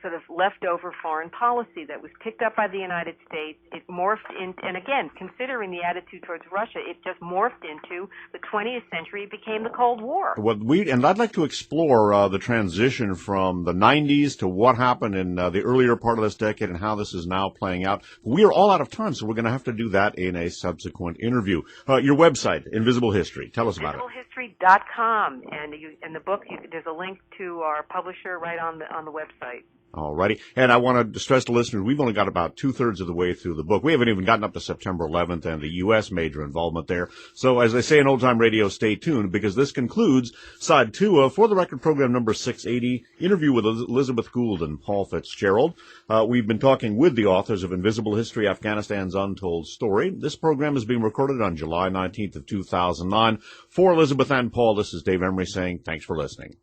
sort of leftover foreign policy that was picked up by the United States. It morphed in, and again, considering the attitude towards Russia, it just morphed into the 20th century. It became the Cold War. Well, and I'd like to explore the transition from the 90s to what happened in the earlier part of this decade and how this is now playing out. We are all out of time, so we're going to have to do that in a subsequent interview. Your website, Invisible History. Tell us about it. InvisibleHistory.com, and in the book, there's a link to our publisher right on the website. All righty. And I want to stress to listeners, we've only got about 2/3 of the way through the book. We haven't even gotten up to September 11th and the U.S. major involvement there. So as they say in old-time radio, stay tuned, because this concludes Side 2 of For the Record program number 680, interview with Elizabeth Gould and Paul Fitzgerald. We've been talking with the authors of Invisible History, Afghanistan's Untold Story. This program is being recorded on July 19th of 2009. For Elizabeth and Paul, this is Dave Emory saying thanks for listening.